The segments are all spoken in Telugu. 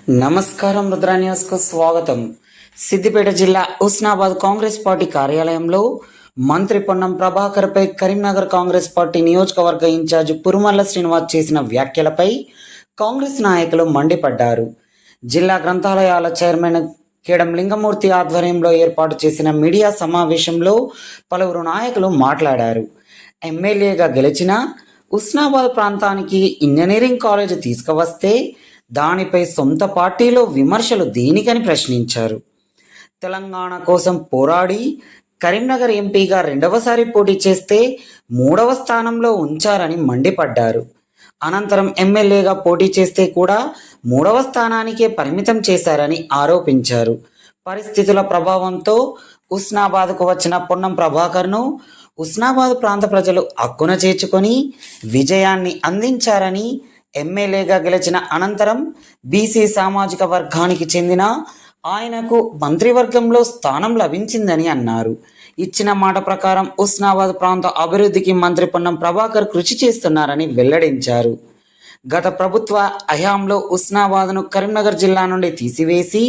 నమస్కారం, రుద్ర న్యూస్కు స్వాగతం. సిద్దిపేట జిల్లా హుస్నాబాద్ కాంగ్రెస్ పార్టీ కార్యాలయంలో మంత్రి పొన్నం ప్రభాకర్పై కరీంనగర్ కాంగ్రెస్ పార్టీ నియోజకవర్గ ఇన్ఛార్జ్ పురుమల్ల శ్రీనివాస్ చేసిన వ్యాఖ్యలపై కాంగ్రెస్ నాయకులు మండిపడ్డారు. జిల్లా గ్రంథాలయాల చైర్మన్ కేడం లింగమూర్తి ఆధ్వర్యంలో ఏర్పాటు చేసిన మీడియా సమావేశంలో పలువురు నాయకులు మాట్లాడారు. ఎమ్మెల్యేగా గెలిచిన హుస్నాబాద్ ప్రాంతానికి ఇంజనీరింగ్ కాలేజ్ తీసుకువస్తే దానిపై సొంత పార్టీలో విమర్శలు దేనికని ప్రశ్నించారు. తెలంగాణ కోసం పోరాడి కరీంనగర్ ఎంపీగా రెండవసారి పోటీ చేస్తే 3వ స్థానంలో ఉంచారని మండిపడ్డారు. అనంతరం ఎమ్మెల్యేగా పోటీ చేస్తే కూడా 3వ స్థానానికే పరిమితం చేశారని ఆరోపించారు. పరిస్థితుల ప్రభావంతో హుస్నాబాద్కు వచ్చిన పొన్నం ప్రభాకర్ను హుస్నాబాద్ ప్రాంత ప్రజలు హక్కున చేర్చుకొని విజయాన్ని అందించారని, ఎమ్మెల్యేగా గెలిచిన అనంతరం బీసీ సామాజిక వర్గానికి చెందిన ఆయనకు మంత్రివర్గంలో స్థానం లభించిందని అన్నారు. ఇచ్చిన మాట ప్రకారం హుస్నాబాద్ ప్రాంత అభివృద్ధికి మంత్రి పొన్నం ప్రభాకర్ కృషి చేస్తున్నారని వెల్లడించారు. గత ప్రభుత్వ హయాంలో హుస్నాబాద్ను కరీంనగర్ జిల్లా నుండి తీసివేసి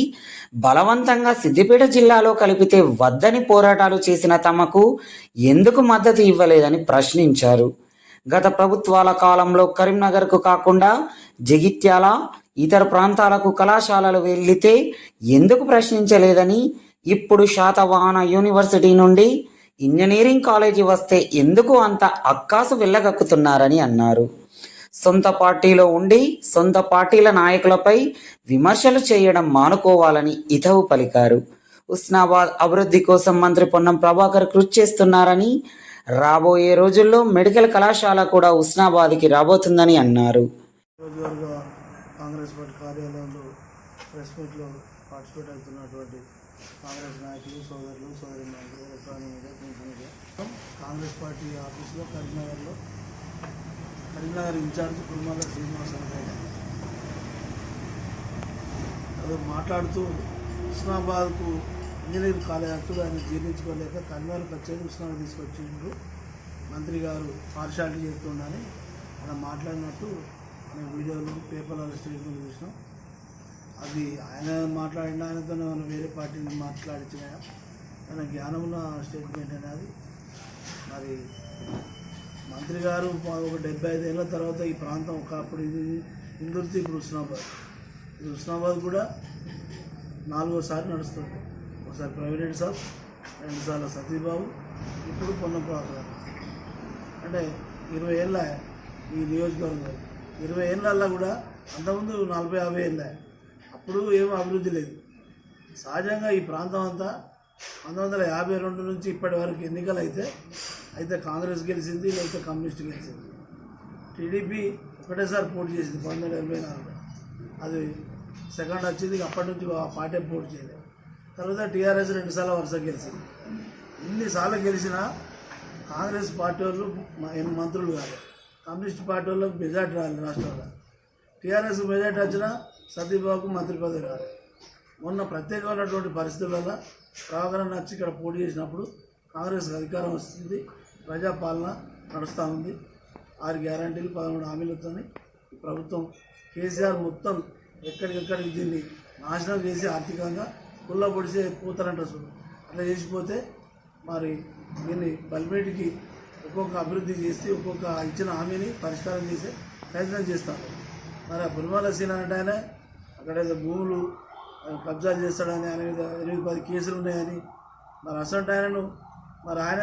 బలవంతంగా సిద్దిపేట జిల్లాలో కలిపితే వద్దని పోరాటాలు చేసిన తమకు ఎందుకు మద్దతు ఇవ్వలేదని ప్రశ్నించారు. గత ప్రభుత్వాల కాలంలో కరీంనగర్కు కాకుండా జగిత్యాల, ఇతర ప్రాంతాలకు కళాశాలలు వెళ్లితే ఎందుకు ప్రశ్నించలేదని, ఇప్పుడు శాతవాహన యూనివర్సిటీ నుండి ఇంజనీరింగ్ కాలేజీ వస్తే ఎందుకు అంత అక్కాసు వెళ్ళగక్కుతున్నారని అన్నారు. సొంత పార్టీలో ఉండి సొంత పార్టీల నాయకులపై విమర్శలు చేయడం మానుకోవాలని హితవు పలికారు. హుస్నాబాద్ అభివృద్ధి కోసం మంత్రి పొన్నం ప్రభాకర్ కృషి చేస్తున్నారని, రాబోయే రోజుల్లో మెడికల్ కళాశాల కూడా హుస్నాబాద్కి రాబోతుందని అన్నారు. కాంగ్రెస్ పార్టీ కార్యాలయంలో ప్రెస్ మీట్లో పార్టిసిపేట్ అవుతున్నటువంటి కాంగ్రెస్ నాయకులు, సోదరులు, సోదరులు, electronic media, print media, Congress party ఆఫీసులో కరీంనగర్ ఇన్ఛార్జ్ పురుమల్ల శ్రీనివాస్ అదే మాట్లాడుతూ హుస్నాబాద్కు ఇంజనీరింగ్ కాలేజ్ అప్పుడు ఆయన జీర్ణించుకోలేక కరీంనగర్కి వచ్చేది హుస్నాబాద్ తీసుకొచ్చిండ్రు. మంత్రి గారు పార్షాలిటీ చేస్తుండని అలా మాట్లాడినట్టు మేము వీడియోలు, పేపర్లో స్టేట్మెంట్ చూసినాం. అది ఆయన మాట్లాడిన ఆయనతో మనం వేరే పార్టీని మాట్లాడించిన ఆయన జ్ఞానం ఉన్న స్టేట్మెంట్ అనేది. మరి మంత్రి గారు ఒక 75 ఏళ్ళ తర్వాత ఈ ప్రాంతం ఒకప్పుడు ఇది ఇందుర్తి, ఇప్పుడు హుస్నాబాద్. ఈ హుస్నాబాద్ కూడా 4వసారి నడుస్తుంది. ఒకసారి ప్రైవేట్ సాబ్, 2 సార్లు సతీబాబు, ఇప్పుడు పొన్నం ప్రభాకర్. అంటే 20 ఏళ్ళ ఈ నియోజకవర్గం. 20 ఏళ్ళల్లో కూడా అంతకుముందు 40-50 ఏళ్ళ అప్పుడు ఏమో అభివృద్ధి లేదు. సహజంగా ఈ ప్రాంతం అంతా 1952 నుంచి ఇప్పటి వరకు ఎన్నికలు అయితే కాంగ్రెస్ గెలిచింది, లేకపోతే కమ్యూనిస్ట్ గెలిచింది. టీడీపీ ఒకటేసారి పోటీ చేసింది 1984. అది సెకండ్ వచ్చింది. అప్పటి నుంచి ఆ పార్టీ పోటీ చేయలేదు. తర్వాత టీఆర్ఎస్ 2 సార్లు వరుస గెలిచింది. ఇన్నిసార్లు గెలిచినా కాంగ్రెస్ పార్టీ వాళ్ళు మంత్రులు కాదు, కమ్యూనిస్ట్ పార్టీ వాళ్ళకు మెజార్టీ రాలేదు రాష్ట్రంలో. టీఆర్ఎస్ మెజార్టీ వచ్చినా సతీబాబుకు మంత్రి పదవి రాలేదు. మొన్న ప్రత్యేకమైనటువంటి పరిస్థితుల వల్ల ప్రభాకర్ వచ్చి ఇక్కడ పోటీ చేసినప్పుడు కాంగ్రెస్ అధికారం వస్తుంది, ప్రజాపాలన నడుస్తూ ఉంది. 6 గ్యారంటీలు, 13 హామీలతో ప్రభుత్వం కేసీఆర్ మొత్తం ఎక్కడికెక్కడికి దీన్ని నాశనం చేసి ఆర్థికంగా కుళ్ళ పొడిసే పోతారంట. అట్లా చేసిపోతే మరి దీన్ని బల్మేటికి ఒక్కొక్క అభివృద్ధి చేసి ఒక్కొక్క ఇచ్చిన హామీని పరిష్కారం చేసే ప్రయత్నం చేస్తాను. మరి ఆ పురుమల్ల సీన్ అంటే ఆయన అక్కడేదో భూములు కబ్జాలు చేస్తాడని, ఆయన మీద 8-10 కేసులు ఉన్నాయని, మరి అసలు ఆయనను మరి ఆయన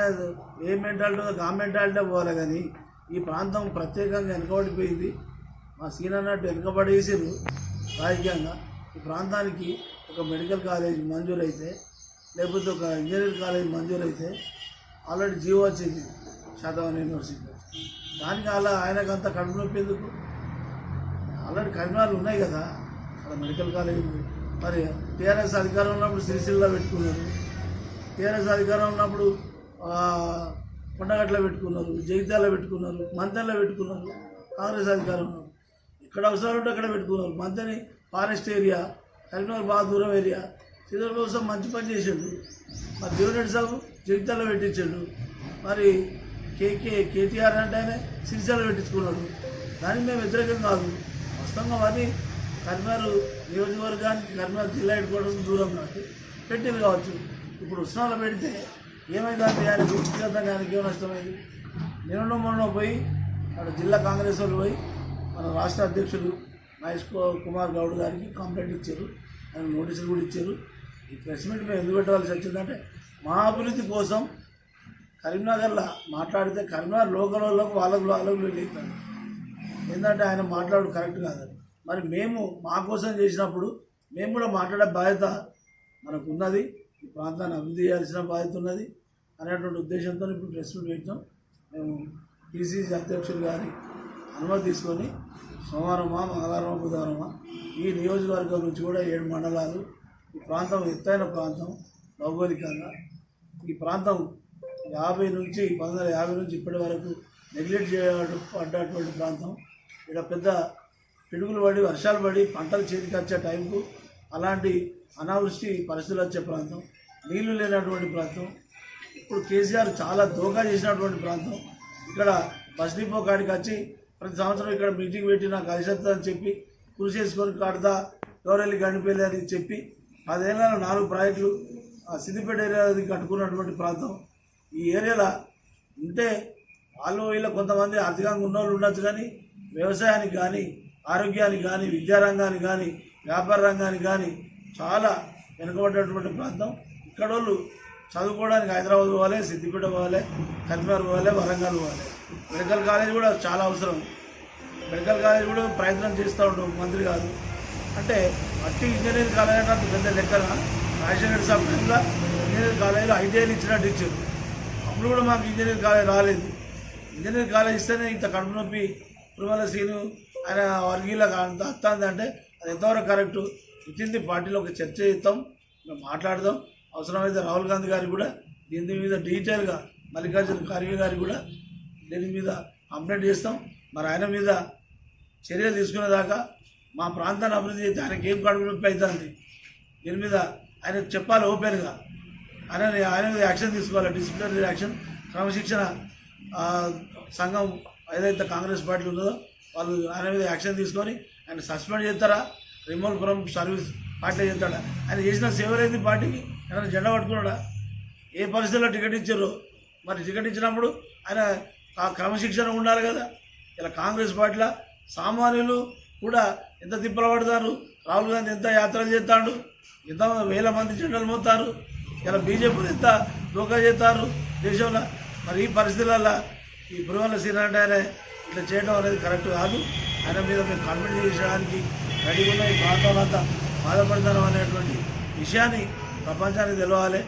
ఏ మెంటాలిటీ ఉందో ఆ మెంటాలిటీ పోవాలి. కానీ ఈ ప్రాంతం ప్రత్యేకంగా వెనుకబడిపోయింది. మా సీన్ అన్నట్టు వెనుకబడేసారు రాజకీయంగా. ఈ ప్రాంతానికి ఒక మెడికల్ కాలేజ్ మంజూరైతే, లేకపోతే ఒక ఇంజనీరింగ్ కాలేజ్ మంజూరైతే ఆల్రెడీ జీవో వచ్చింది శాతవాహన యూనివర్సిటీ. దానికి అలా ఆయనకంత కడుపు నొప్పి ఎందుకు? ఆల్రెడీ కరీంనగర్లు ఉన్నాయి కదా అక్కడ మెడికల్ కాలేజ్. మరి టీఆర్ఎస్ అధికారం ఉన్నప్పుడు సిరిసిల్లలో పెట్టుకున్నారు, టీఆర్ఎస్ అధికారం ఉన్నప్పుడు కొండగట్లో పెట్టుకున్నారు, జగిత్యాలలో పెట్టుకున్నారు, మంతెనలో పెట్టుకున్నారు. కాంగ్రెస్ అధికారం ఉన్నప్పుడు ఇక్కడ అవసరం ఉంటే అక్కడ పెట్టుకున్నారు. మంతెని ఫారెస్ట్ ఏరియా, కరీంనగర్ బాగా దూరం ఏరియా. శ్రీధర్ కోసం మంచి పని చేసాడు. మరి దేవిరెడ్డి సాబు జగిత్యాలలో పెట్టించాడు. మరి కేటీఆర్ అంటే ఆయన సిరిసిల్లలో పెట్టించుకున్నాడు. దానికి మేము వ్యతిరేకం కాదు. వాస్తవంగా అది కరీంనగర్ నియోజకవర్గానికి కరీంనగర్ జిల్లా హెడ్క్వార్టర్స్ దూరం కాబట్టి పెట్టింది కావచ్చు. ఇప్పుడు ఉస్నాలో పెడితే ఏమైందంటే ఆయన వ్యక్తిగతంగా ఆయనకి ఏం నష్టమైంది? నిన్న మొన్న పోయి అక్కడ జిల్లా కాంగ్రెస్ వాళ్ళు పోయి మన రాష్ట్ర అధ్యక్షుడు మహేష్ కుమార్ గౌడ్ గారికి కంప్లైంట్ ఇచ్చారు, ఆయన నోటీసులు కూడా ఇచ్చారు. ఈ ప్రెస్ మీట్ మేము ఎందుకు పెట్టవలసి వచ్చిందంటే మా అభివృద్ధి కోసం కరీంనగర్లో మాట్లాడితే కరీంనగర్ లోకల్ వాళ్ళకు వాళ్ళకు అవుతారు. ఏంటంటే ఆయన మాట్లాడు కరెక్ట్ కాదని. మరి మేము మా కోసం చేసినప్పుడు మేము కూడా మాట్లాడే బాధ్యత మనకు ఉన్నది, ఈ ప్రాంతాన్ని అభివృద్ధి చేయాల్సిన బాధ్యత ఉన్నది అనేటువంటి ఉద్దేశంతో ఇప్పుడు ప్రెస్ మీట్ పెట్టాం. మేము పిసిసి అధ్యక్షులు గారి అనుమతి తీసుకొని సోమవారమా మంగళవారమా బుధవారమా ఈ నియోజకవర్గం నుంచి కూడా 7 మండలాలు, ఈ ప్రాంతం ఎత్తైన ప్రాంతం భౌగోళికంగా, ఈ ప్రాంతం 1950 నుంచి ఇప్పటి వరకు నెగ్లెక్ట్ చేయబడ్డటువంటి ప్రాంతం. ఇక్కడ పెద్ద పిడుగులు పడి వర్షాలు పడి పంటలు చేతికి వచ్చే టైంకు అలాంటి అనావృష్టి పరిస్థితులు వచ్చే ప్రాంతం, నీళ్లు లేనటువంటి ప్రాంతం. ఇప్పుడు కేసీఆర్ చాలా దోకా చేసినటువంటి ప్రాంతం. ఇక్కడ బస్ డిపో కాడికి వచ్చి ప్రతి సంవత్సరం ఇక్కడ మీటింగ్ పెట్టి నాకు కలిసేస్తా అని చెప్పి కృషి చేసుకొని కడతా గౌరెల్లి గండిపల్లి అని చెప్పి 10 ఏళ్ళలో 4 ప్రాజెక్టులు సిద్దిపేట ఏరియా కట్టుకున్నటువంటి ప్రాంతం. ఈ ఏరియాలో ఉంటే వాళ్ళు వీళ్ళు కొంతమంది ఆర్థికంగా ఉన్నోళ్ళు ఉండొచ్చు, కానీ వ్యవసాయానికి కానీ ఆరోగ్యానికి కానీ విద్యారంగానికి కానీ వ్యాపార రంగానికి కానీ చాలా వెనుకబడ్డటువంటి ప్రాంతం. ఇక్కడ వాళ్ళు చదువుకోవడానికి హైదరాబాద్ పోవాలి, సిద్దిపేట పోవాలి, కరీంనగర్ పోవాలి, వరంగల్ పోవాలి. మెడికల్ కాలేజ్ కూడా చాలా అవసరం. మెడికల్ కాలేజ్ కూడా ప్రయత్నం చేస్తూ ఉంటాం మంత్రి కాదు అంటే అట్టి ఇంజనీరింగ్ కాలేజ్ అంటే అంత పెద్ద లెక్కన రాజశేఖర్ సాబ్ టైంలో ఇంజనీరింగ్ కాలేజీలో ఐటీఐలు ఇచ్చినట్టు ఇచ్చారు. అప్పుడు కూడా మాకు ఇంజనీరింగ్ కాలేజ్ రాలేదు. ఇంజనీరింగ్ కాలేజ్ ఇస్తేనే ఇంత కడుపు నొప్పి పురుమల సీను ఆయన వర్గీలకు అంత అత్తంది అంటే అది ఎంతవరకు కరెక్టు? విత్ పార్టీలో ఒక చర్చ చేస్తాం, మేము మాట్లాడదాం. అవసరమైతే రాహుల్ గాంధీ గారికి కూడా దీని మీద డీటెయిల్గా మల్లికార్జున ఖార్గే గారికి కూడా దీని మీద కంప్లైంట్ చేస్తాం. మరి ఆయన మీద చర్యలు తీసుకునేదాకా మా ప్రాంతాన్ని అభివృద్ధి చేస్తే ఆయనకి ఏం కడుపు నొప్పి అవుతుంది దీని మీద ఆయన చెప్పాలి ఓపెన్గా. ఆయన మీద యాక్షన్ తీసుకోవాలి, డిసిప్లినరీ యాక్షన్. క్రమశిక్షణ సంఘం ఏదైతే కాంగ్రెస్ పార్టీ ఉన్నదో వాళ్ళు ఆయన మీద యాక్షన్ తీసుకొని ఆయన సస్పెండ్ చేస్తారా, రిమూవ్ ఫ్రమ్ సర్వీస్ పార్టీ చేస్తాడా? ఆయన చేసిన సేవలైంది పార్టీకి? ఆయన జెండా పట్టుకున్నాడా? ఏ పరిస్థితుల్లో టికెట్ ఇచ్చారో మరి టికెట్ ఇచ్చినప్పుడు ఆయన క్రమశిక్షణ ఉండాలి కదా. ఇలా కాంగ్రెస్ పార్టీలో సామాన్యులు కూడా ఎంత తిప్పలు పడతారు. రాహుల్ గాంధీ ఎంత యాత్రలు చేస్తాడు, ఎంత వేల మంది జెండాలు మోస్తారు. ఇలా బీజేపీని ఎంత దోకా చేస్తారు దేశంలో. మరి ఈ పరిస్థితులలో ఈ పురువల్ల సీనంటే ఆయన ఇట్లా చేయడం అనేది కరెక్ట్ కాదు. ఆయన మీద మేము కంప్లైంట్ చేసడానికి రెడీగా ఉన్న ఈ ప్రాంతంలో అంతా బాధపడతాం అనేటువంటి విషయాన్ని ప్రపంచానికి తెలవాలి.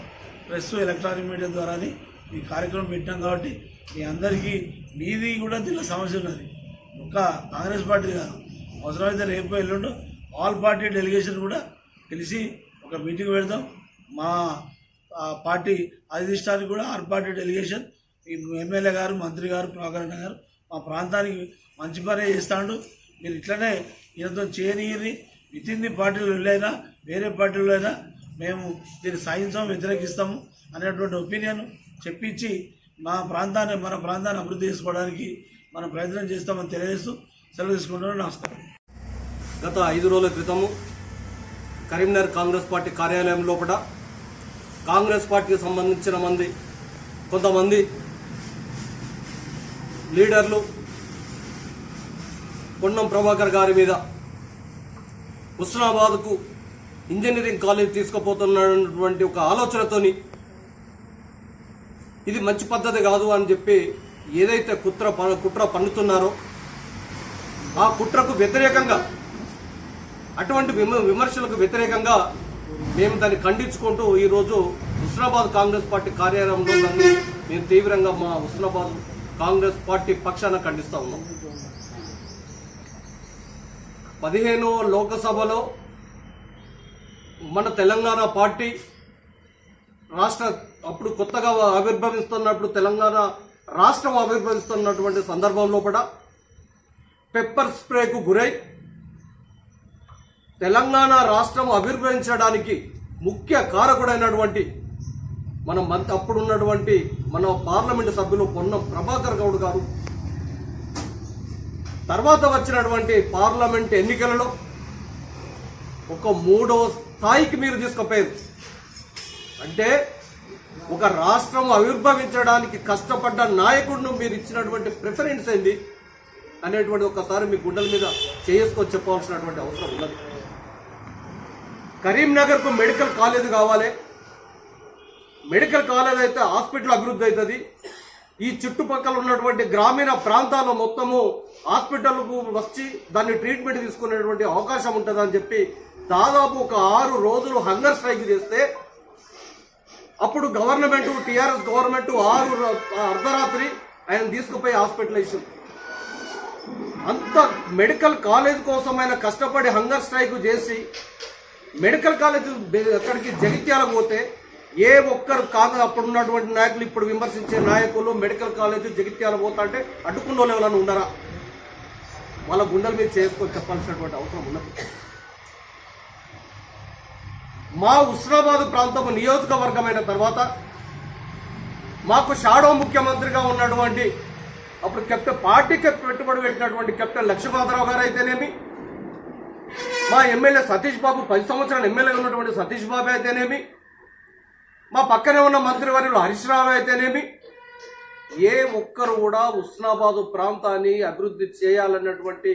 ప్రెస్ ఎలక్ట్రానిక్ మీడియా ద్వారాని ఈ కార్యక్రమం పెట్టాం కాబట్టి మీ అందరికీ మీది కూడా దీనిలో సమస్య ఉన్నది. ఒక్క కాంగ్రెస్ పార్టీ కాదు, అవసరమైతే రేపు ఎల్లుండో ఆల్ పార్టీ డెలిగేషన్ కూడా కలిసి ఒక మీటింగ్ పెడతాం. మా పార్టీ అధిష్టానికి కూడా ఆల్ పార్టీ డెలిగేషన్, ఈ ఎమ్మెల్యే గారు, మంత్రి గారు, ప్రభాకరణ గారు మా ప్రాంతానికి మంచి పనే చేస్తాడు. మీరు ఇట్లనే ఈయనతో చేయనీయని విత్ పార్టీలు వెళ్ళైనా వేరే పార్టీలో అయినా మేము దీన్ని సాధించాము, వ్యతిరేకిస్తాము అనేటువంటి ఒపీనియన్ చెప్పించి మన ప్రాంతాన్ని అభివృద్ధి చేసుకోవడానికి మనం ప్రయత్నం చేస్తామని తెలియజేస్తూ సెలవు తీసుకుంటున్నాను. నమస్కారం. గత 5 రోజుల క్రితము కరీంనగర్ కాంగ్రెస్ పార్టీ కార్యాలయం లోపల కాంగ్రెస్ పార్టీకి సంబంధించిన కొంతమంది లీడర్లు పొన్నం ప్రభాకర్ గారి మీద హుస్నాబాద్కు ఇంజనీరింగ్ కాలేజ్ తీసుకుపోతున్నటువంటి ఒక ఆలోచనతోని ఇది మంచి పద్ధతి కాదు అని చెప్పి ఏదైతే కుట్ర పన్నుతున్నారో ఆ కుట్రకు వ్యతిరేకంగా, అటువంటి విమర్శలకు వ్యతిరేకంగా మేము దాన్ని ఖండించుకుంటూ ఈరోజు హుస్నాబాద్ కాంగ్రెస్ పార్టీ కార్యాలయంలో దాన్ని మేము తీవ్రంగా మా హుస్నాబాద్ కాంగ్రెస్ పార్టీ పక్షాన ఖండిస్తూ ఉన్నాం. 15వ లోకసభలో మన తెలంగాణ పార్టీ అప్పుడు కొత్తగా ఆవిర్భవిస్తున్నప్పుడు తెలంగాణ రాష్ట్రం ఆవిర్భవిస్తున్నటువంటి సందర్భంలో కూడా పెప్పర్ స్ప్రేకు గురై తెలంగాణ రాష్ట్రం ఆవిర్భవించడానికి ముఖ్య కారకుడైనటువంటి అప్పుడున్నటువంటి మన పార్లమెంటు సభ్యులు పొన్నం ప్రభాకర్ గౌడ్ గారు తర్వాత వచ్చినటువంటి పార్లమెంట్ ఎన్నికలలో ఒక 3వ స్థాయికి మీరు తీసుకుపోయారు. అంటే ఒక రాష్ట్రం ఆవిర్భవించడానికి కష్టపడ్డ నాయకుడిని మీరు ఇచ్చినటువంటి ప్రిఫరెన్స్ ఏంది అనేటువంటి ఒకసారి మీ గుండెల మీద చేసుకొని చెప్పాల్సినటువంటి అవసరం ఉన్నది. కరీంనగర్కు మెడికల్ కాలేజ్ కావాలి. మెడికల్ కాలేజ్ అయితే హాస్పిటల్ అభివృద్ధి అవుతుంది. ఈ చుట్టుపక్కల ఉన్నటువంటి గ్రామీణ ప్రాంతాల్లో మొత్తము హాస్పిటల్కు వచ్చి దాన్ని ట్రీట్మెంట్ తీసుకునేటువంటి అవకాశం ఉంటుందని చెప్పి దాదాపు ఒక 6 రోజులు హంగర్ స్ట్రైక్ చేస్తే అప్పుడు గవర్నమెంట్ టీఆర్ఎస్ గవర్నమెంట్ 6 అర్ధరాత్రి ఆయన తీసుకుపోయి హాస్పిటలైజేషన్. అంత మెడికల్ కాలేజ్ కోసం ఆయన కష్టపడి హంగర్ స్ట్రైక్ చేసి మెడికల్ కాలేజ్ అక్కడికి జగిత్యాలకు పోతే ఏ ఒక్కరు కాదు అప్పుడు ఉన్నటువంటి నాయకులు ఇప్పుడు విమర్శించే నాయకులు మెడికల్ కాలేజ్ జగిత్యాల పోతా అంటే అడ్డుకున్న వాళ్ళు ఎవరైనా ఉన్నారా? వాళ్ళ గుండెల మీద చేసుకొని చెప్పాల్సినటువంటి అవసరం ఉన్నది. మా హుస్నాబాద్ ప్రాంతం నియోజకవర్గమైన తర్వాత మాకు షాడో ముఖ్యమంత్రిగా ఉన్నటువంటి అప్పుడు పార్టీకి పెట్టుబడి పెట్టినటువంటి కెప్టెన్ లక్ష్మీనాథరావు గారు అయితేనేమి, మా ఎమ్మెల్యే సతీష్ బాబు 10 సంవత్సరాలు ఎమ్మెల్యే ఉన్నటువంటి సతీష్ బాబు అయితేనేమి, మా పక్కనే ఉన్న మంత్రివర్యులు హరీష్ రావు అయితేనేమి, ఏ ఒక్కరు కూడా హుస్నాబాద్ ప్రాంతాన్ని అభివృద్ధి చేయాలన్నటువంటి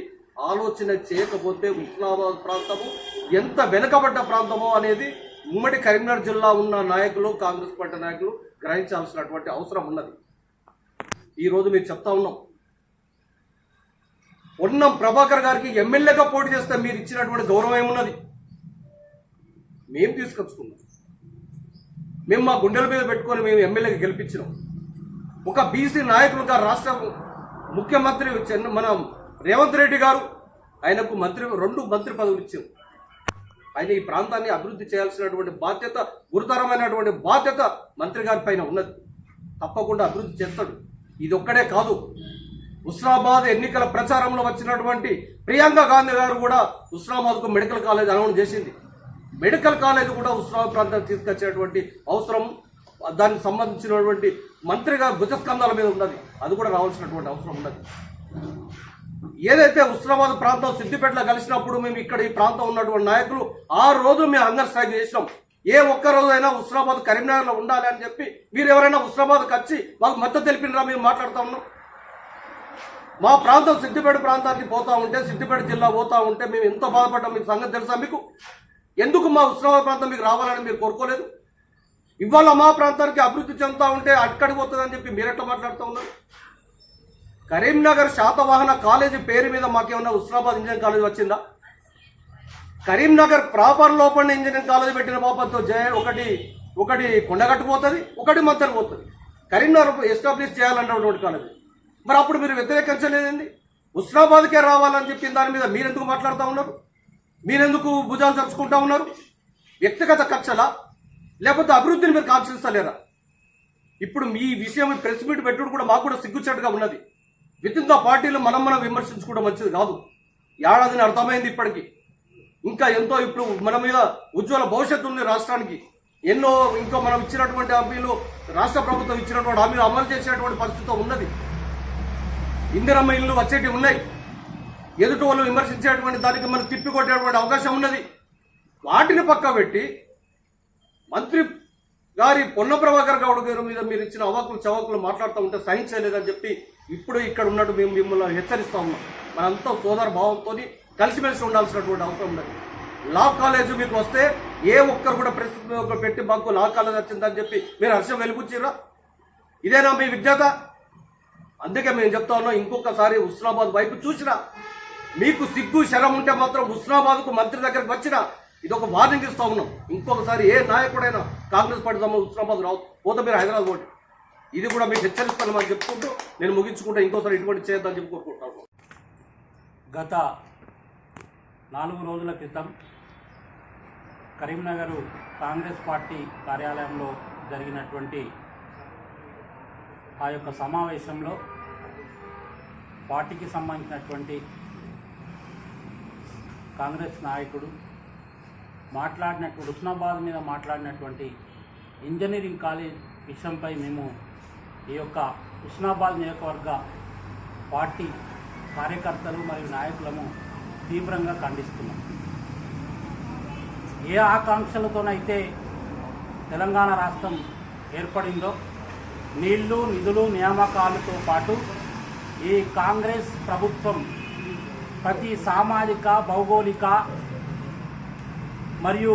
ఆలోచన చేయకపోతే హుస్నాబాద్ ప్రాంతము ఎంత వెనుకబడ్డ ప్రాంతమో అనేది ఉమ్మడి కరీంనగర్ జిల్లా ఉన్న నాయకులు, కాంగ్రెస్ పార్టీ నాయకులు గ్రహించాల్సినటువంటి అవసరం ఉన్నది. ఈరోజు మీరు చెప్తా ఉన్నాం, పొన్నం ప్రభాకర్ గారికి ఎమ్మెల్యేగా పోటీ చేస్తే మీరు ఇచ్చినటువంటి గౌరవం ఏమున్నది? మేము తీసుకొచ్చుకున్నాం, మేము మా గుండెల మీద పెట్టుకొని మేము ఎమ్మెల్యేగా గెలిపించినాం. ఒక బీసీ నాయకులుగా రాష్ట్ర ముఖ్యమంత్రి మన రేవంత్ రెడ్డి గారు ఆయనకు 2 మంత్రి పదవులు ఇచ్చారు. ఆయన ఈ ప్రాంతాన్ని అభివృద్ధి చేయాల్సినటువంటి బాధ్యత, గురుతరమైనటువంటి బాధ్యత మంత్రి గారి పైన ఉన్నది. తప్పకుండా అభివృద్ధి చేస్తాడు. ఇది ఒక్కడే కాదు, హుస్నాబాద్ ఎన్నికల ప్రచారంలో వచ్చినటువంటి ప్రియాంక గాంధీ గారు కూడా హుస్నాబాద్కు మెడికల్ కాలేజ్ అనౌన్స్ చేసింది. మెడికల్ కాలేజ్ కూడా హుస్నాబాద్ ప్రాంతానికి తీసుకొచ్చేటువంటి అవసరం, దానికి సంబంధించినటువంటి మంత్రిగా భుజస్కంధాల మీద ఉన్నది. అది కూడా రావాల్సినటువంటి అవసరం ఉన్నది. ఏదైతే హుస్నాబాద్ ప్రాంతం సిద్దిపేటలో కలిసినప్పుడు మేము ఇక్కడ ఈ ప్రాంతం ఉన్నటువంటి నాయకులు 6 రోజులు మేము హంగర్ స్ట్రైక్ చేసినాం. ఏ ఒక్క రోజైనా హుస్నాబాద్ కరీంనగర్లో ఉండాలి అని చెప్పి మీరు ఎవరైనా హుస్నాబాద్కి వచ్చి వాళ్ళకి మద్దతు తెలిపినరా? మేము మాట్లాడుతూ ఉన్నాం. మా ప్రాంతం సిద్దిపేట ప్రాంతానికి పోతా ఉంటే, సిద్దిపేట జిల్లా పోతా ఉంటే మేము ఎంత బాధపడ్డాం మీకు సంగతి తెలుసా? మీకు ఎందుకు మా హుస్నాబాద్ ప్రాంతం మీకు రావాలని మీరు కోరుకోలేదు? ఇవాళ మా ప్రాంతానికి అభివృద్ధి చెందుతూ ఉంటే అక్కడికి పోతుందని చెప్పి మీరు ఎట్లా మాట్లాడుతూ ఉన్నారు? కరీంనగర్ శాతవాహన కాలేజీ పేరు మీద మాకేమన్నా హుస్నాబాద్ ఇంజనీరింగ్ కాలేజ్ వచ్చిందా? కరీంనగర్ ప్రాపర్ లోపల ఇంజనీరింగ్ కాలేజ్ పెట్టిన బాపత్తో ఒకటి కొండగట్టుకుపోతుంది, ఒకటి మంతర్ పోతుంది. కరీంనగర్ ఎస్టాబ్లిష్ చేయాలన్నటువంటి కాలేజ్. మరి అప్పుడు మీరు వ్యతిరేకించలేదండి? హుస్నాబాద్కే రావాలని చెప్పిన దాని మీద మీరెందుకు మాట్లాడుతూ ఉన్నారు? మీరెందుకు భుజాలు చరుచుకుంటా ఉన్నారు? వ్యక్తిగత కక్షలా, లేకపోతే అభివృద్ధిని మీరు కాంక్షిస్తలేరా? ఇప్పుడు మీ విషయం ప్రెస్ మీట్ పెట్టుడు కూడా మాకు కూడా సిగ్గుచేటుగా ఉన్నది. విత్ ఇన్ ద పార్టీలు మనం విమర్శించుకోవడం మంచిది కాదు. ఏడాదిని అర్థమైంది ఇప్పటికీ. ఇంకా ఎంతో ఇప్పుడు మన మీద ఉజ్వల భవిష్యత్తు ఉంది రాష్ట్రానికి. ఎన్నో ఇంకా మనం ఇచ్చినటువంటి హామీలు, రాష్ట్ర ప్రభుత్వం ఇచ్చినటువంటి హామీలు అమలు చేసేటువంటి పరిస్థితి ఉన్నది. ఇందిరమ్మ ఇల్లు వచ్చేటివి ఉన్నాయి. ఎదుటి వాళ్ళు విమర్శించేటువంటి దానికి మనం తిప్పికొట్టేటువంటి అవకాశం ఉన్నది. వాటిని పక్క పెట్టి మంత్రి గారి పొన్నం ప్రభాకర్ గౌడ్ గారి మీద మీరు ఇచ్చిన అవాకులు చవాకులు మాట్లాడుతూ ఉంటే సహించలేదని చెప్పి ఇప్పుడు ఇక్కడ ఉన్నట్టు మేము మిమ్మల్ని హెచ్చరిస్తూ ఉన్నాం. మనంతా సోదర భావంతో కలిసిమెలిసి ఉండాల్సినటువంటి అవసరం ఉన్నది. లా కాలేజ్ మీకు వస్తే ఏ ఒక్కరు కూడా ప్రెస్ పెట్టి మాకు లా కాలేజ్ వచ్చిందని చెప్పి మీరు హర్షం వెలిపుచ్చిరా? ఇదేనా మీ విజ్ఞత? అందుకే మేము చెప్తా ఉన్నాం, ఇంకొకసారి హుస్నాబాద్ వైపు చూసినా, మీకు సిగ్గు శరం ఉంటే మాత్రం హుస్నాబాద్కు మంత్రి దగ్గరకు వచ్చినా ఇది ఒక వార్నింగ్ ఇస్తా ఉన్నాం. ఇంకొకసారి ఏ నాయకుడైనా కాంగ్రెస్ పార్టీ హుస్నాబాద్ రావు పోతే మీరు హైదరాబాద్ ఓటు. ఇది కూడా మీకు హెచ్చరిస్తానని చెప్పుకుంటూ నేను ముగించుకుంటే ఇంకోసారి ఇటువంటి చేయొద్దని చెప్పి కోరుకుంటాను. గత 4 రోజుల క్రితం కరీంనగర్ కాంగ్రెస్ పార్టీ కార్యాలయంలో జరిగినటువంటి ఆ యొక్క సమావేశంలో పార్టీకి సంబంధించినటువంటి కాంగ్రెస్ నాయకుడు హుస్నాబాద్ మీద మాట్లాడినటువంటి ఇంజనీరింగ్ కాలేజ్ విషయంపై మేము ఈ యొక్క హుస్నాబాద్ నియోజకవర్గ పార్టీ కార్యకర్తలు మరియు నాయకులను తీవ్రంగా ఖండిస్తున్నాం. ఏ ఆకాంక్షలతోనైతే తెలంగాణ రాష్ట్రం ఏర్పడిందో నీళ్లు నిధులు నియామకాలతో పాటు ఈ కాంగ్రెస్ ప్రభుత్వం ప్రతి సామాజిక భౌగోళిక మరియు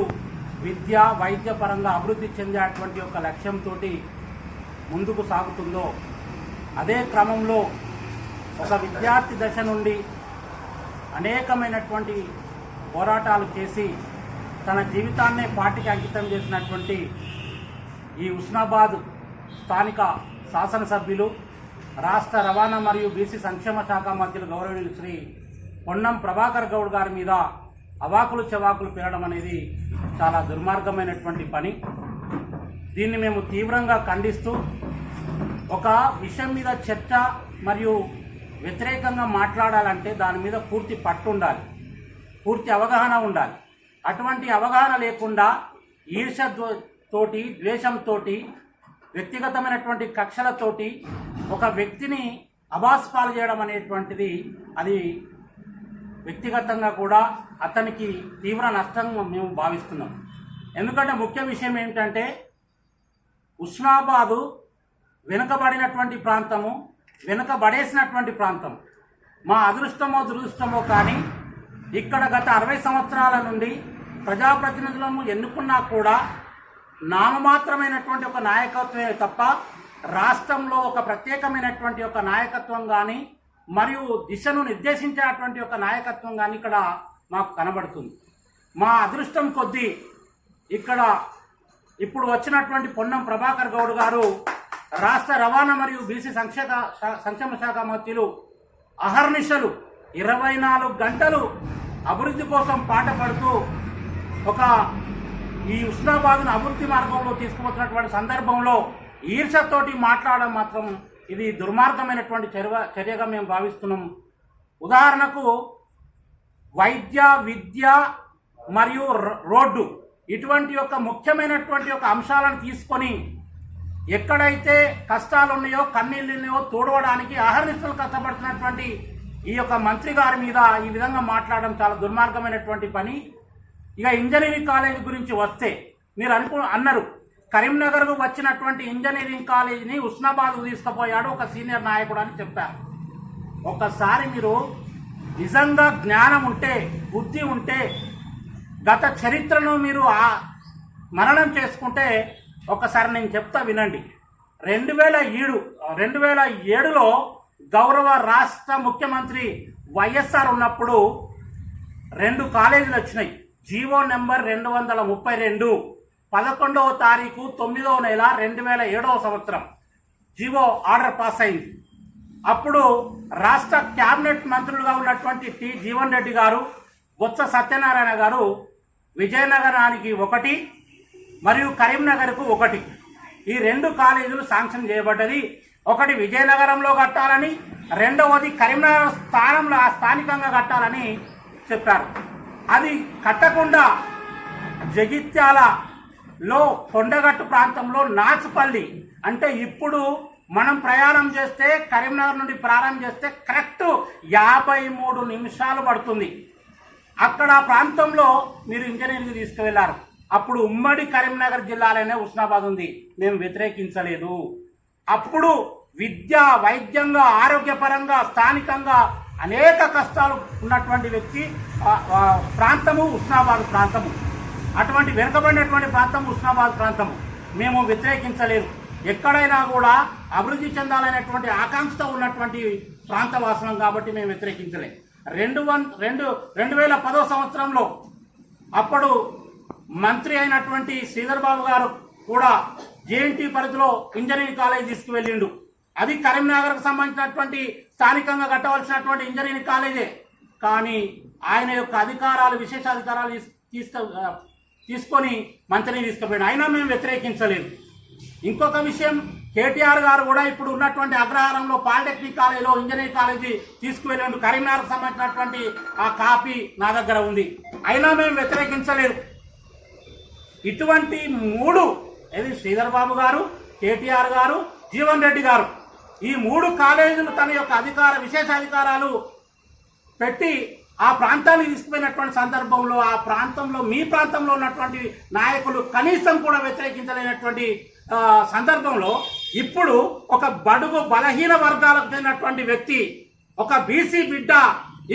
విద్య వైద్యపరంగా అభివృద్ధి చెందేటువంటి ఒక లక్ష్యంతో ముందుకు సాగుతుందో అదే క్రమంలో ఒక విద్యార్థి దశ నుండి అనేకమైనటువంటి పోరాటాలు చేసి తన జీవితాన్నే పార్టీకి అంకితం చేసినటువంటి ఈ హుస్నాబాద్ స్థానిక శాసనసభ్యులు రాష్ట్ర రవాణా మరియు బీసీ సంక్షేమ శాఖ మంత్రులు గౌరవనీయులు శ్రీ పొన్నం ప్రభాకర్ గౌడ్ గారి మీద అవాకులు చెవాకులు పెరగడం అనేది చాలా దుర్మార్గమైనటువంటి పని. దీన్ని మేము తీవ్రంగా ఖండిస్తూ ఒక విషయం మీద చర్చ మరియు వ్యతిరేకంగా మాట్లాడాలంటే దాని మీద పూర్తి పట్టు ఉండాలి, పూర్తి అవగాహన ఉండాలి. అటువంటి అవగాహన లేకుండా ఈర్ష్యతోటి ద్వేషంతో వ్యక్తిగతమైనటువంటి కక్షలతోటి ఒక వ్యక్తిని అబాస్పాలు చేయడం అనేటువంటిది అది వ్యక్తిగతంగా కూడా అతనికి తీవ్ర నష్టంగా మేము భావిస్తున్నాం. ఎందుకంటే ముఖ్య విషయం ఏమిటంటే హుస్నాబాదు వెనుకబడినటువంటి ప్రాంతము, వెనుకబడేసినటువంటి ప్రాంతం. మా అదృష్టమో దురదృష్టమో కానీ ఇక్కడ గత 60 సంవత్సరాల నుండి ప్రజాప్రతినిధులను ఎన్నుకున్నా కూడా నామమాత్రమైనటువంటి ఒక నాయకత్వమే తప్ప రాష్ట్రంలో ఒక ప్రత్యేకమైనటువంటి ఒక నాయకత్వం కానీ మరియు దిశను నిర్దేశించేటువంటి ఒక నాయకత్వం కానీ ఇక్కడ మాకు కనబడుతుంది. మా అదృష్టం కొద్దీ ఇక్కడ ఇప్పుడు వచ్చినటువంటి పొన్నం ప్రభాకర్ గౌడ్ గారు రాష్ట్ర రవాణా మరియు బీసీ సంక్షేమ శాఖ మంత్రులు అహర్నిశలు 24 గంటలు అభివృద్ధి కోసం పాట పడుతూ ఈ హుస్నాబాద్ను అభివృద్ధి మార్గంలో తీసుకువచ్చినటువంటి సందర్భంలో ఈర్ష్యతోటి మాట్లాడడం మాత్రం ఇది దుర్మార్గమైనటువంటి చర్యగా మేము భావిస్తున్నాం. ఉదాహరణకు వైద్య విద్య మరియు రోడ్డు ఇటువంటి యొక్క ముఖ్యమైనటువంటి ఒక అంశాలను తీసుకొని ఎక్కడైతే కష్టాలు ఉన్నాయో కన్నీళ్ళు ఉన్నాయో తోడవడానికి అహర్నిశలు కష్టపడుతున్నటువంటి ఈ యొక్క మంత్రి గారి మీద ఈ విధంగా మాట్లాడడం చాలా దుర్మార్గమైనటువంటి పని. ఇక ఇంజనీరింగ్ కాలేజ్ గురించి వస్తే మీరు అన్నారు కరీంనగర్కు వచ్చినటువంటి ఇంజనీరింగ్ కాలేజీని హుస్నాబాద్కు తీసుకుపోయాడు ఒక సీనియర్ నాయకుడు అని చెప్పారు. ఒకసారి మీరు నిజంగా జ్ఞానం ఉంటే బుద్ధి ఉంటే గత చరిత్రను మీరు మననం చేసుకుంటే ఒకసారి నేను చెప్తా వినండి. 2007లో గౌరవ రాష్ట్ర ముఖ్యమంత్రి వైఎస్ఆర్ ఉన్నప్పుడు 2 కాలేజీలు వచ్చినాయి. జీవో నెంబర్ 232 11వ తారీఖు 9వ నెల 2007వ సంవత్సరం జీవో ఆర్డర్ పాస్ అయింది. అప్పుడు రాష్ట్ర క్యాబినెట్ మంత్రులుగా ఉన్నటువంటి టి జీవన్ రెడ్డి గారు, బొత్స సత్యనారాయణ గారు విజయనగరానికి 1 మరియు కరీంనగర్కు 1 ఈ 2 కాలేజీలు శాంక్షన్ చేయబడ్డది. ఒకటి విజయనగరంలో కట్టాలని, రెండవది కరీంనగర్ స్థానికంగా కట్టాలని చెప్పారు. అది కట్టకుండా జగిత్యాలలో కొండగట్టు ప్రాంతంలో నాచుపల్లి అంటే ఇప్పుడు మనం ప్రయాణం చేస్తే కరీంనగర్ నుండి ప్రారంభం చేస్తే కరెక్ట్ 53 నిమిషాలు పడుతుంది. అక్కడ ప్రాంతంలో మీరు ఇంజనీరింగ్ తీసుకువెళ్లారు. అప్పుడు ఉమ్మడి కరీంనగర్ జిల్లాలోనే హుస్నాబాద్ ఉంది. మేము వ్యతిరేకించలేదు. అప్పుడు విద్య వైద్యంగా ఆరోగ్యపరంగా స్థానికంగా అనేక కష్టాలు ఉన్నటువంటి ప్రాంతము హుస్నాబాద్ ప్రాంతము. అటువంటి వెనుకబడినటువంటి ప్రాంతం హుస్నాబాద్ ప్రాంతము. మేము వ్యతిరేకించలేదు. ఎక్కడైనా కూడా అభివృద్ధి చెందాలనేటువంటి ఆకాంక్షతో ఉన్నటువంటి ప్రాంతవాసులం కాబట్టి మేము వ్యతిరేకించలేదు. 2010 సంవత్సరంలో అప్పుడు మంత్రి అయినటువంటి శ్రీధర్ బాబు గారు కూడా జేఎన్టీ పరిధిలో ఇంజనీరింగ్ కాలేజ్ తీసుకువెళ్ళిండు. అది కరీంనగర్కు సంబంధించినటువంటి స్థానికంగా కట్టవలసినటువంటి ఇంజనీరింగ్ కాలేజే. కానీ ఆయన యొక్క విశేషాధికారాలు తీసుకొని మంత్రిని తీసుకుపోయాడు. అయినా మేము వ్యతిరేకించలేదు. ఇంకొక విషయం, కేటీఆర్ గారు కూడా ఇప్పుడు ఉన్నటువంటి అగ్రహారంలో పాలిటెక్నిక్ కాలేజీలో ఇంజనీరింగ్ కాలేజీ తీసుకువెళ్ళిండు. కరీంనగర్కు సంబంధించినటువంటి ఆ కాపీ నా దగ్గర ఉంది. అయినా మేము వ్యతిరేకించలేదు. ఇటువంటి 3 శ్రీధర్ బాబు గారు, కేటీఆర్ గారు, జీవన్ రెడ్డి గారు ఈ 3 కాలేజీలు తన యొక్క విశేషాధికారాలు పెట్టి ఆ ప్రాంతానికి తీసుకుపోయినటువంటి సందర్భంలో ఆ ప్రాంతంలో మీ ప్రాంతంలో ఉన్నటువంటి నాయకులు కనీసం కూడా వ్యతిరేకించలేనటువంటి సందర్భంలో ఇప్పుడు ఒక బడుగు బలహీన వర్గాలకు చెందినటువంటి వ్యక్తి, ఒక బీసీ బిడ్డ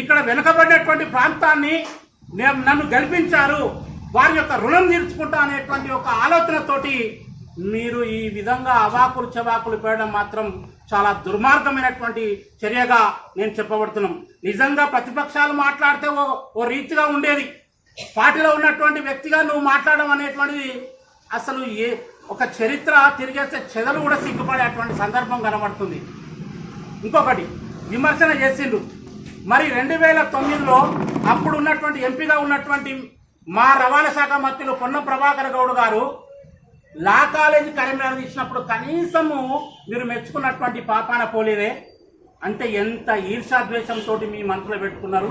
ఇక్కడ వెనుకబడినటువంటి ప్రాంతాన్ని నన్ను గెలిపించారు, వారి యొక్క రుణం తీర్చుకుంటా అనేటువంటి ఒక ఆలోచనతోటి మీరు ఈ విధంగా అవాకులు చవాకులు పేయడం మాత్రం చాలా దుర్మార్గమైనటువంటి చర్యగా నేను చెప్పబడుతున్నాం. నిజంగా ప్రతిపక్షాలు మాట్లాడితే ఓ రీతిగా ఉండేది, పార్టీలో ఉన్నటువంటి వ్యక్తిగా నువ్వు మాట్లాడడం అనేటువంటిది అసలు ఒక చరిత్ర తిరిగేస్తే చెదలు కూడా సిగ్గుపడేటువంటి సందర్భం కనబడుతుంది. ఇంకొకటి విమర్శన చేసిండు. మరి 2009లో అప్పుడు ఉన్నటువంటి ఎంపీగా ఉన్నటువంటి మా రవాణా శాఖ మంత్రులు పొన్నం ప్రభాకర్ గౌడ్ గారు లా కాలేజీ కరీంనగర్ ఇచ్చినప్పుడు కనీసము మీరు మెచ్చుకున్నటువంటి పాపాన పోలేదే. అంటే ఎంత ఈర్షాద్వేషంతో మీ మంత్రులు పెట్టుకున్నారు.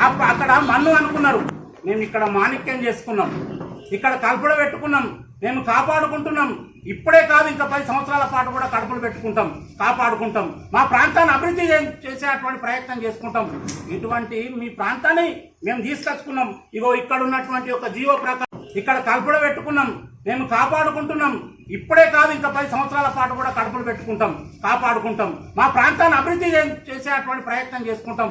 అక్కడ మన్ను అనుకున్నారు, మేము ఇక్కడ మాణిక్యం చేసుకున్నాం, ఇక్కడ కల్పడ పెట్టుకున్నాం, మేము కాపాడుకుంటున్నాం. ఇప్పుడే కాదు, ఇంకా 10 సంవత్సరాల పాటు కూడా కడుపులు పెట్టుకుంటాం, కాపాడుకుంటాం, మా ప్రాంతాన్ని అభివృద్ధి చేసేటువంటి ప్రయత్నం చేసుకుంటాం. ఇటువంటి మీ ప్రాంతాన్ని మేము తీసుకొచ్చుకున్నాం. ఇగో ఇక్కడ ఉన్నటువంటి ఒక జీవో ప్రకారం ఇక్కడ కల్పడ పెట్టుకున్నాం, మేము కాపాడుకుంటున్నాం. ఇప్పుడే కాదు, ఇంకా 10 సంవత్సరాల పాటు కూడా కడుపులు పెట్టుకుంటాం, కాపాడుకుంటాం, మా ప్రాంతాన్ని అభివృద్ధి చేసేటువంటి ప్రయత్నం చేసుకుంటాం.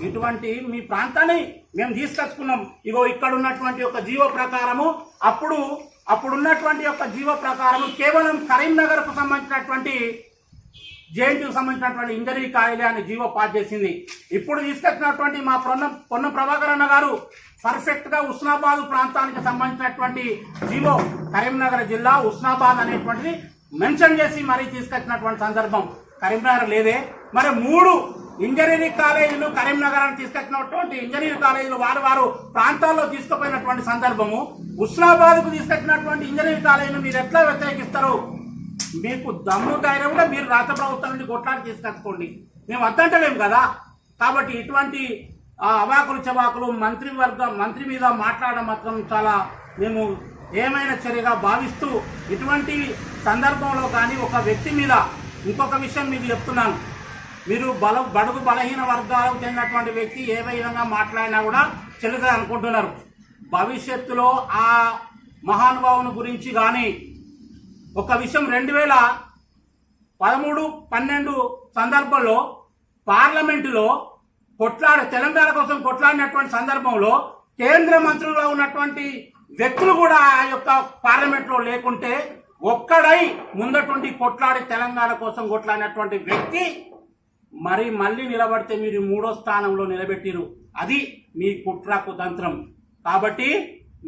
ఇటువంటి మీ ప్రాంతాన్ని మేము తీసుకొచ్చుకున్నాం. ఇగో ఇక్కడ ఉన్నటువంటి ఒక జీవో ప్రకారము అప్పుడున్నటువంటి యొక్క జీవో ప్రకారం కేవలం కరీంనగర్కు సంబంధించినటువంటి జేఎన్టీకి సంబంధించినటువంటి ఇంజనీరింగ్ కాలేజీ అనే జీవో పాస్ చేసింది. ఇప్పుడు తీసుకొచ్చినటువంటి మా పొన్నం ప్రభాకర్ అన్న గారు పర్ఫెక్ట్గా ఉస్నాబాద్ ప్రాంతానికి సంబంధించినటువంటి జీవో కరీంనగర్ జిల్లా ఉస్నాబాద్ అనేటువంటిది మెన్షన్ చేసి మరీ తీసుకొచ్చినటువంటి సందర్భం కరీంనగర్ లేదే. మరి 3 ఇంజనీరింగ్ కాలేజీలు కరీంనగర్ తీసుకొచ్చినటువంటి ఇంజనీరింగ్ కాలేజీలు వారు ప్రాంతాల్లో తీసుకుపోయినటువంటి సందర్భము ఉస్నాబాద్కు తీసుకొచ్చినటువంటి ఇంజనీరింగ్ కాలేజీని మీరు ఎట్లా వ్యతిరేకిస్తారు? మీకు దమ్ము ధైర్యం కూడా మీరు రాష్ట్ర ప్రభుత్వం నుండి కొట్లాడి తీసుకొచ్చుకోండి, మేము వద్దంటలేము కదా. కాబట్టి ఇటువంటి అవాకులు చవాకులు మంత్రి మీద మాట్లాడడం మాత్రం చాలా మేము ఏమైనా చర్యగా భావిస్తూ, ఇటువంటి సందర్భంలో కానీ ఒక వ్యక్తి మీద ఇంకొక విషయం మీకు చెప్తున్నాను, మీరు బడుగు బలహీన వర్గాలకు చెందినటువంటి వ్యక్తి ఏ విధంగా మాట్లాడినా కూడా చెల్లుతుంది అనుకుంటున్నారు. భవిష్యత్తులో ఆ మహానుభావుని గురించి కానీ ఒక విషయం 2013-12 సందర్భంలో పార్లమెంటులో తెలంగాణ కోసం కొట్లాడినటువంటి సందర్భంలో కేంద్ర మంత్రులుగా ఉన్నటువంటి వ్యక్తులు కూడా ఆ యొక్క పార్లమెంట్లో లేకుంటే ఒక్కడై ముందటువంటి కొట్లాడి తెలంగాణ కోసం కొట్లాడినటువంటి వ్యక్తి మళ్ళీ నిలబడితే మీరు 3వ స్థానంలో నిలబెట్టిరు. అది మీ కుట్ర కుతంత్రం. కాబట్టి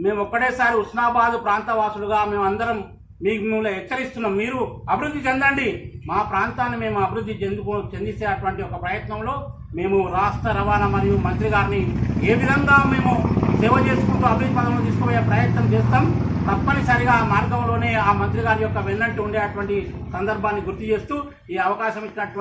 మేము ఒక్కడేసారి ఉస్నాబాద్ ప్రాంతవాసులుగా మేమందరం మిమ్మల్ని హెచ్చరిస్తున్నాం, మీరు అభివృద్ధి చెందండి, మా ప్రాంతాన్ని మేము అభివృద్ధి చెందించేటువంటి ఒక ప్రయత్నంలో మేము రాష్ట్ర రవాణా మరియు మంత్రి గారిని ఏ విధంగా మేము సేవ చేసుకుంటూ అభివృద్ధి పదంలో తీసుకుపోయే ప్రయత్నం చేస్తాం. తప్పనిసరిగా ఆ మార్గంలోనే ఆ మంత్రి గారి యొక్క వెన్నంటి ఉండేటువంటి సందర్భాన్ని గుర్తు చేస్తూ ఈ అవకాశం ఇచ్చినటువంటి